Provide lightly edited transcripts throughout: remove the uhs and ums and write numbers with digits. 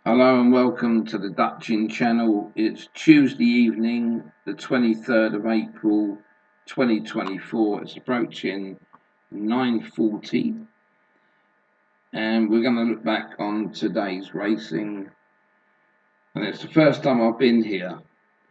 Hello and welcome to the Dutchin channel. It's Tuesday evening, the 23rd of April 2024. It's approaching 9:40 and we're going to look back on today's racing. And it's the first time I've been here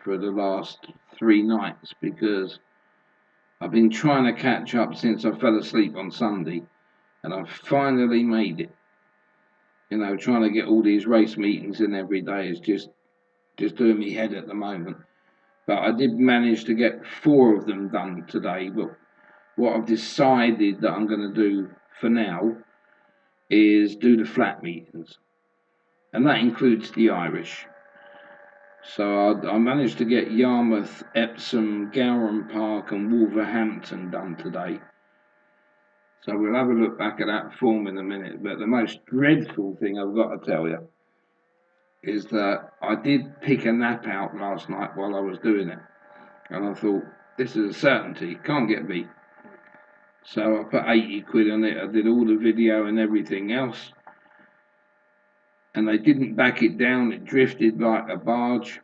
for the last 3 nights because I've been trying to catch up since I fell asleep on Sunday and I've finally made it. Trying to get all these race meetings in every day is just doing me head at the moment. But I did manage to get 4 of them done today. But what I've decided that I'm going to do for now is do the flat meetings, and that includes the Irish. So I managed to get Yarmouth, Epsom, Gowran Park, and Wolverhampton done today. So we'll have a look back at that form in a minute. But the most dreadful thing I've got to tell you is that I did pick a nap out last night while I was doing it. And I thought, this is a certainty, can't get beat. So I put 80 quid on it, I did all the video and everything else. And they didn't back it down, it drifted like a barge.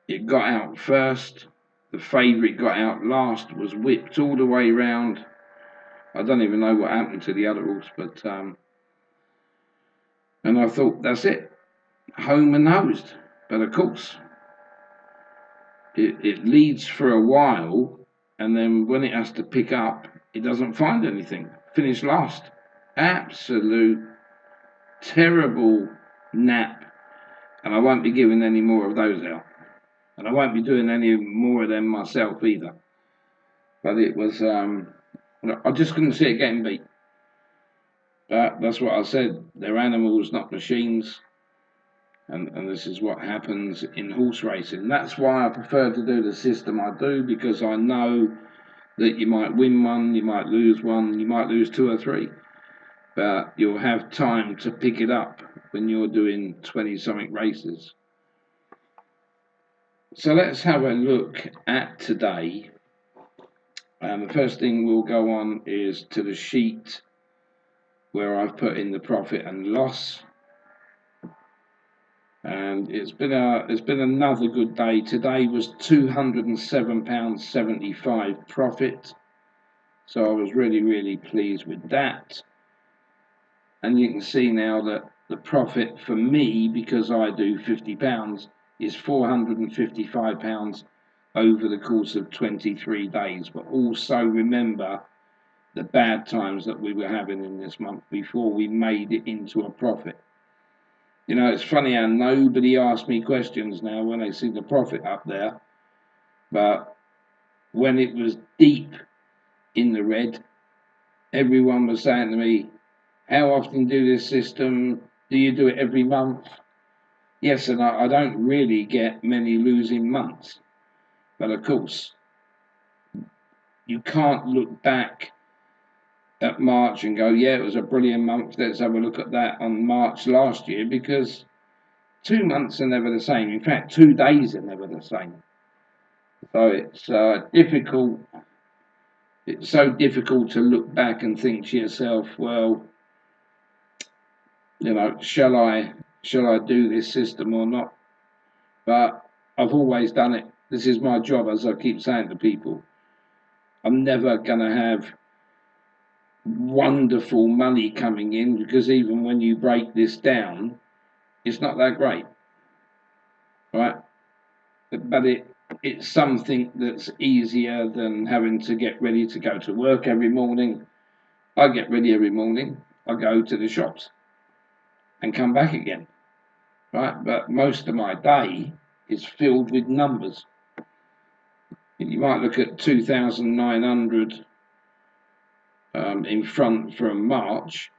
It got out first, the favourite got out last, was whipped all the way round. I don't even know what happened to the other horse, but and I thought, that's it, home and hosed. But of course, it leads for a while, and then when it has to pick up, it doesn't find anything. Finished last. Absolute terrible nap, and I won't be giving any more of those out, and I won't be doing any more of them myself either. But it was, I just couldn't see it getting beat. But that's what I said. They're animals, not machines. And this is what happens in horse racing. That's why I prefer to do the system I do, because I know that you might win one, you might lose one, you might lose 2 or 3, but you'll have time to pick it up when you're doing 20-something races. So let's have a look at today. The first thing we'll go on is to the sheet where I've put in the profit and loss. And it's been another good day. Today was £207.75 profit. So I was really pleased with that. And you can see now that the profit for me, because I do £50, is £455 over the course of 23 days. But also remember the bad times that we were having in this month before we made it into a profit. It's funny how nobody asks me questions now when they see the profit up there. But when it was deep in the red, everyone was saying to me, how often do this system? Do you do it every month? Yes, and I don't really get many losing months. But of course, you can't look back at March and go, yeah, it was a brilliant month. Let's have a look at that on March last year, because 2 months are never the same. In fact, 2 days are never the same. So it's difficult. It's so difficult to look back and think to yourself, well, shall I do this system or not? But I've always done it. This is my job, as I keep saying to people. I'm never going to have wonderful money coming in, because even when you break this down, it's not that great, right? But it's something that's easier than having to get ready to go to work every morning. I get ready every morning, I go to the shops and come back again, right? But most of my day is filled with numbers. You might look at 2,900 in front from March,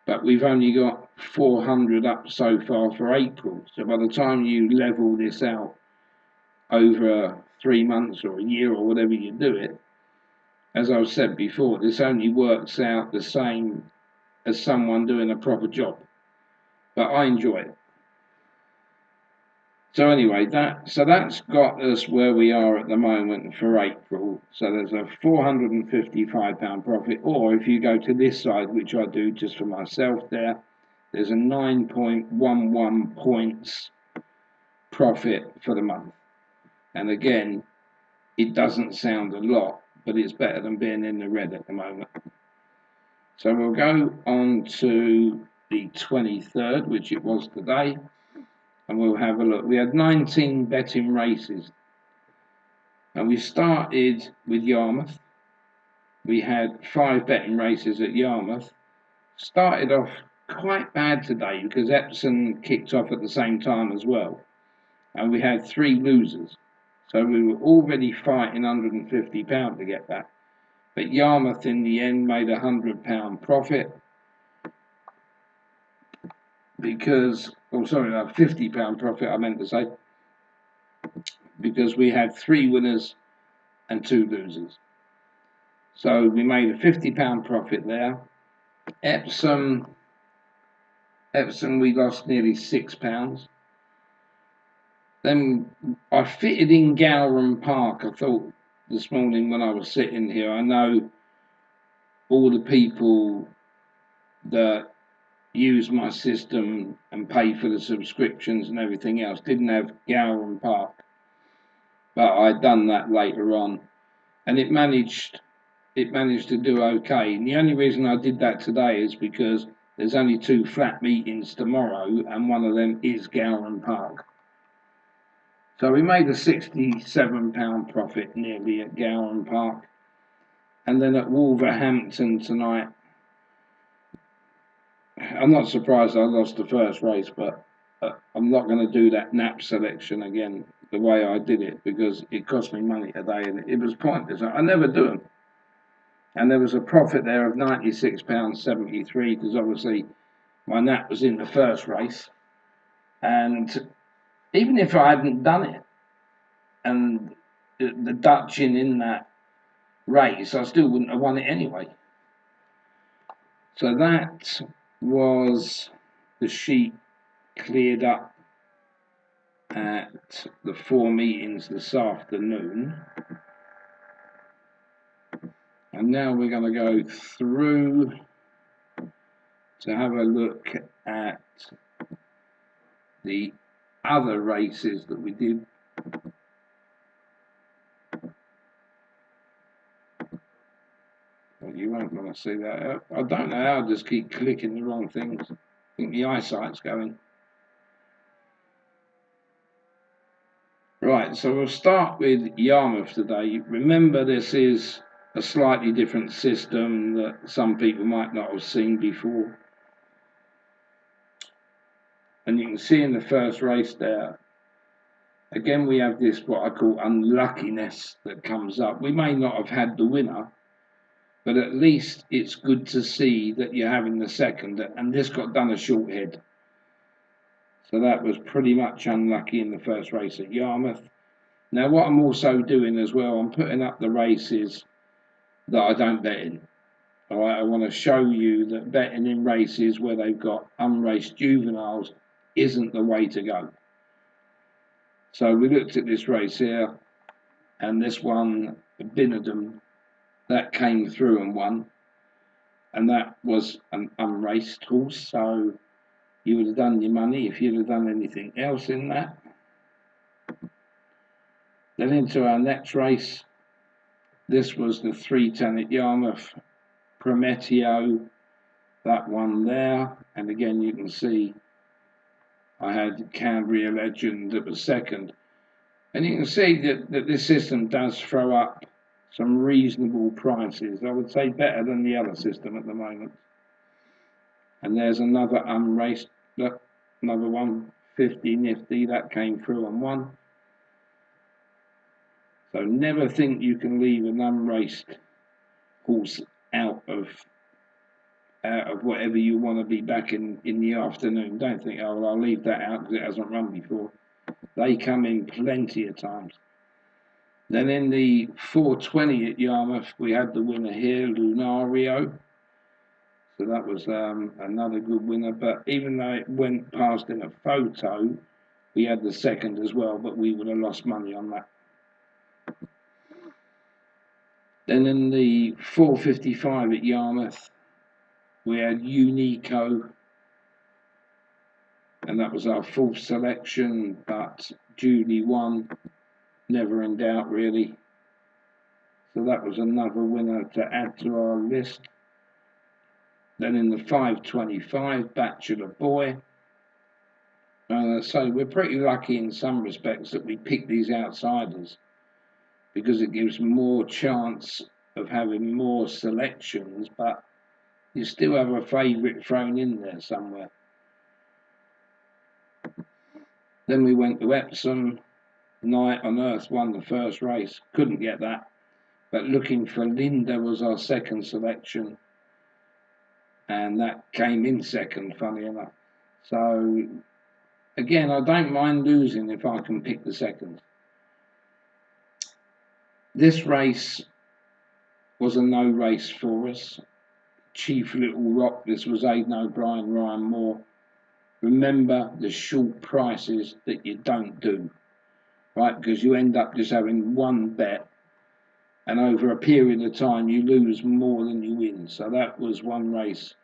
but we've only got 400 up so far for April. So by the time you level this out over 3 months or a year or whatever you do it, as I've said before, this only works out the same as someone doing a proper job. But I enjoy it. So anyway, that's got us where we are at the moment for April. So there's a £455 profit, or if you go to this side, which I do just for myself there, there's a 9.11 points profit for the month. And again, it doesn't sound a lot, but it's better than being in the red at the moment. So we'll go on to the 23rd, which it was today, and we'll have a look. We had 19 betting races, and we started with Yarmouth. We had 5 betting races at Yarmouth. Started off quite bad today because Epsom kicked off at the same time as well, and we had 3 losers. So we were already fighting £150 to get that. But Yarmouth in the end made a £100 profit because, £50 profit I meant to say, because we had 3 winners and 2 losers. So we made a £50 profit there. Epsom we lost nearly £6. Then I fitted in Gowran Park. I thought this morning when I was sitting here, I know all the people that use my system and pay for the subscriptions and everything else didn't have Gowran Park, but I'd done that later on, and it managed to do okay. And the only reason I did that today is because there's only 2 flat meetings tomorrow, and one of them is Gowran Park. So we made a £67 profit nearly at Gowran Park, and then at Wolverhampton tonight. I'm not surprised I lost the first race, but I'm not going to do that nap selection again the way I did it because it cost me money today and it was pointless. I never do them. And there was a profit there of £96.73 because obviously my nap was in the first race. And even if I hadn't done it and the Dutch in that race, I still wouldn't have won it anyway. So that was the sheet cleared up at the 4 meetings this afternoon. And now we're going to go through to have a look at the other races that we did. Well, you won't want to see that. I don't know how I just keep clicking the wrong things. I think the eyesight's going. Right, so we'll start with Yarmouth today. Remember, this is a slightly different system that some people might not have seen before. And you can see in the first race there, again, we have this, what I call unluckiness that comes up. We may not have had the winner, but at least it's good to see that you're having the second. And this got done a short head. So that was pretty much unlucky in the first race at Yarmouth. Now, what I'm also doing as well, I'm putting up the races that I don't bet in. All right, I want to show you that betting in races where they've got unraced juveniles isn't the way to go. So we looked at this race here, and this one, Binadum, that came through and won. And that was an unraced horse, so you would have done your money if you'd have done anything else in that. Then into our next race, this was the 310 at Yarmouth, Prometeo, that one there. And again, you can see I had Cambria Legend that was second. And you can see that this system does throw up some reasonable prices. I would say better than the other system at the moment. And there's another unraced, look, another one, 50 Nifty, that came through and won. So never think you can leave an unraced horse out of whatever you want to be back in the afternoon. Don't think, oh, well, I'll leave that out because it hasn't run before. They come in plenty of times. Then in the 420 at Yarmouth, we had the winner here, Lunario. So that was another good winner. But even though it went past in a photo, we had the second as well, but we would have lost money on that. Then in the 455 at Yarmouth, we had Unico. and that was our fourth selection, but Julie won, never in doubt really. So that was another winner to add to our list. Then in the 525, Bachelor Boy. So we're pretty lucky in some respects that we pick these outsiders, because it gives more chance of having more selections, but you still have a favourite thrown in there somewhere. Then we went to Epsom. Night on Earth won the first race, couldn't get that, but Looking for Linda was our second selection, and that came in second, funny enough. So again, I don't mind losing if I can pick the second. This race was a no race for us. Chief Little Rock, this was Aidan O'Brien, Ryan Moore. Remember the short prices that you don't do, right? Because you end up just having one bet, and over a period of time you lose more than you win. So that was one race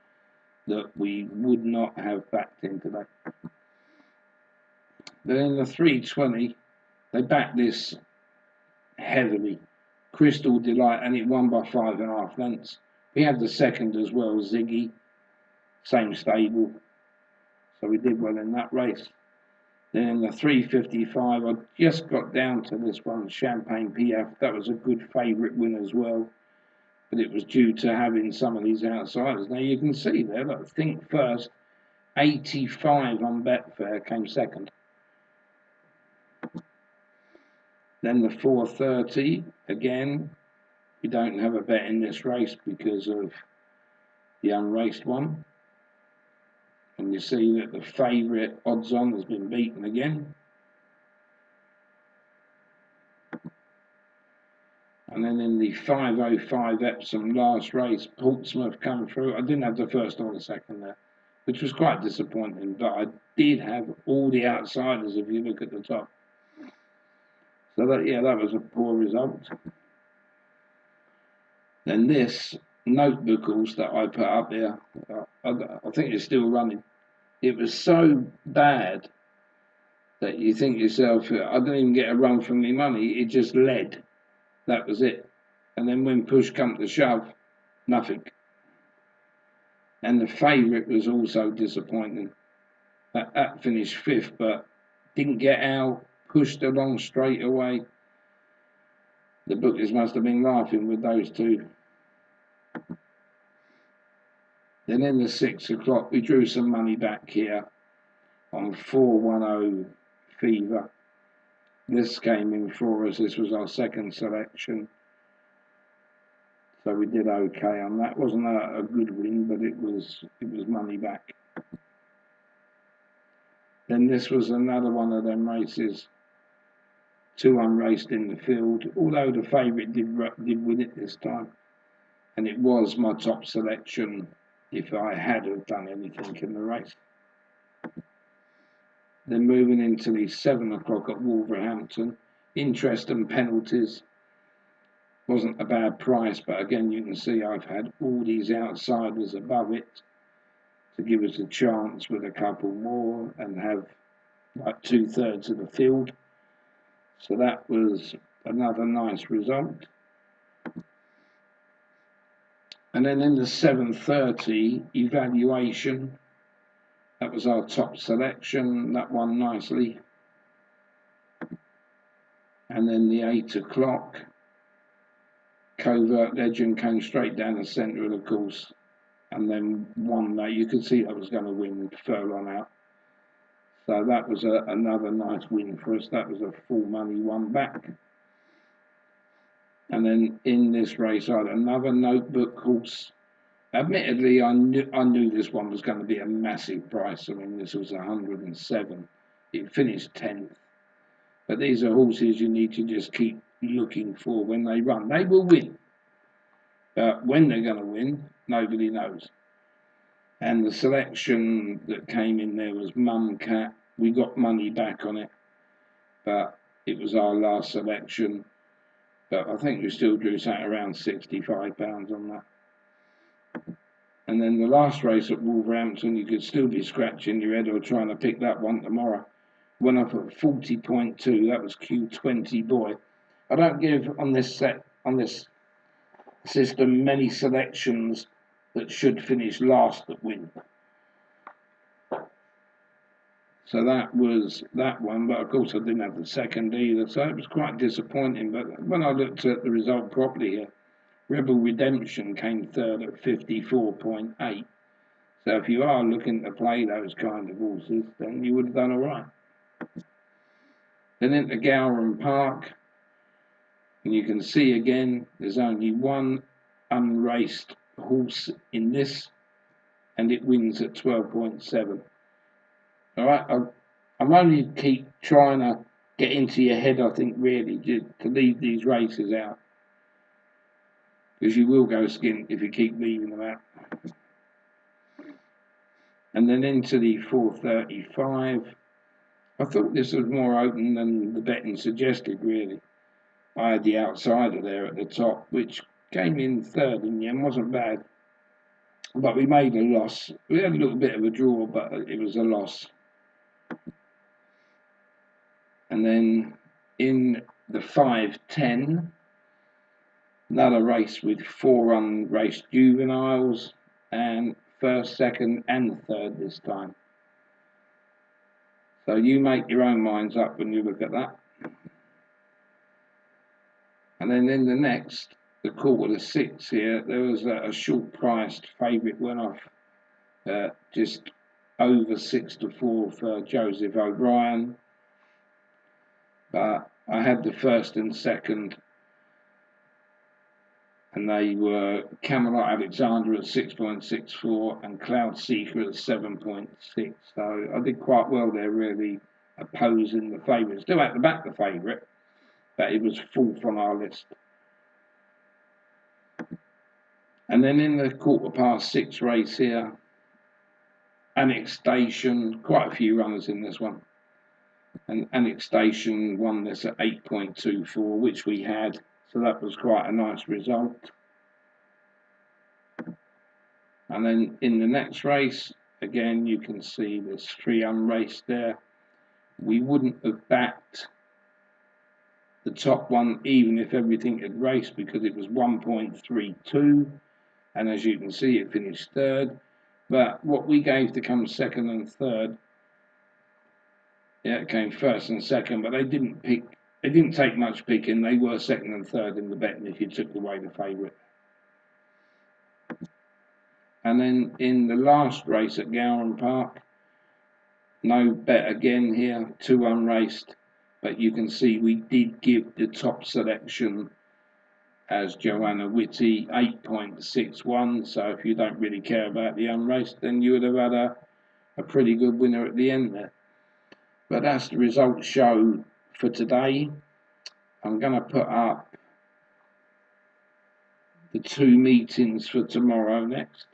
that we would not have backed into that. Then in the 320, they backed this heavily. Crystal Delight, and it won by 5.5 lengths. We had the second as well, Ziggy, same stable. So we did well in that race. Then in the 355, I just got down to this one, Champagne PF. That was a good favourite win as well, but it was due to having some of these outsiders. Now you can see there, look, Think First, 85 on Betfair, came second. Then the 430, again, we don't have a bet in this race because of the unraced one. And you see that the favourite odds on has been beaten again. And then in the 505 Epsom last race, Portsmouth come through. I didn't have the first or the second there, which was quite disappointing, but I did have all the outsiders if you look at the top. So that, yeah, that was a poor result. Then this notebook course that I put up here, I think it's still running. It was so bad that you think to yourself, I didn't even get a run for my money, it just led. That was it. And then when push come to shove, nothing. And the favourite was also disappointing. That finished fifth, but didn't get out, pushed along straight away. The bookies must have been laughing with those two. Then in the 6 o'clock, we drew some money back here on 410 Fever. This came in for us. This was our second selection. So we did okay on that. Wasn't a good win, but it was money back. Then this was another one of them races. 2 unraced in the field, although the favourite did win it this time. And it was my top selection if I had have done anything in the race. Then moving into the 7 o'clock at Wolverhampton, interest and penalties. Wasn't a bad price, but again you can see I've had all these outsiders above it to give us a chance with a couple more and have like 2/3 of the field. So that was another nice result. And then in the 730 Evaluation, that was our top selection, that won nicely. And then the 8 o'clock Covert Legend came straight down the centre of the course and then won that. You could see that was going to win Furlong out. So that was another nice win for us. That was a full money one back. And then in this race, I had another notebook horse. Admittedly, I knew this one was going to be a massive price. I mean, this was 107. It finished 10th. But these are horses you need to just keep looking for when they run. They will win. But when they're going to win, nobody knows. And the selection that came in there was Mumcat. We got money back on it, but it was our last selection. But I think we still drew something around £65 on that. And then the last race at Wolverhampton, you could still be scratching your head or trying to pick that one tomorrow. Went up at 40.2. That was Q20 Boy. I don't give on this system many selections that should finish last that win. So that was that one, but of course I didn't have the second either, so it was quite disappointing. But when I looked at the result properly here, Rebel Redemption came third at 54.8. So if you are looking to play those kind of horses, then you would have done all right. Then into Gowran Park, and you can see again, there's only one unraced horse in this, and it wins at 12.7. All right, I'm only keep trying to get into your head, I think, really, to leave these races out. Because you will go skint if you keep leaving them out. And then into the 435. I thought this was more open than the betting suggested, really. I had the outsider there at the top, which came in third in the end, wasn't bad. But we made a loss. We had a little bit of a draw, but it was a loss. And then in the 5-10, another race with 4 unraced juveniles, and first, second, and third this time. So you make your own minds up when you look at that. And then in the next, the 4:45 here, there was a short-priced favourite went off just over 6-4 for Joseph O'Brien. But I had the first and second, and they were Camelot Alexander at 6.64 and Cloud Seeker at 7.6. So I did quite well there, really opposing the favourite. Still had to back the favourite, but it was fourth on our list. And then in the 6:15 race here, Annex Station, quite a few runners in this one. And Annex Station won this at 8.24, which we had. So that was quite a nice result. And then in the next race, again, you can see there's 3 unraced there. We wouldn't have backed the top one even if everything had raced, because it was 1.32. And as you can see, it finished third. But what we gave to come second and third, it came first and second, but they didn't take much picking. They were second and third in the betting if you took away the favourite. And then in the last race at Gowran Park, no bet again here, 2 unraced, but you can see we did give the top selection as Joanna Whitty, 8.61. So if you don't really care about the unraced, then you would have had a pretty good winner at the end there. But that's the result show for today. I'm going to put up the 2 meetings for tomorrow next,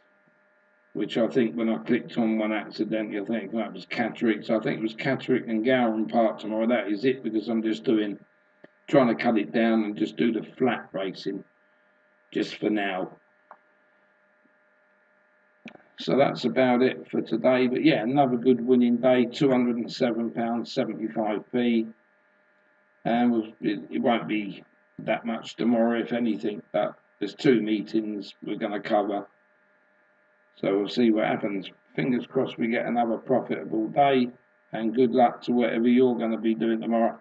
which I think when I clicked on one accidentally, I think that was Catterick. So I think it was Catterick and Gowran Park tomorrow. That is it, because I'm just trying to cut it down and just do the flat racing just for now. So that's about it for today. But yeah, another good winning day, £207.75p. And it won't be that much tomorrow, if anything, but there's 2 meetings we're going to cover. So we'll see what happens. Fingers crossed we get another profitable day, and good luck to whatever you're going to be doing tomorrow.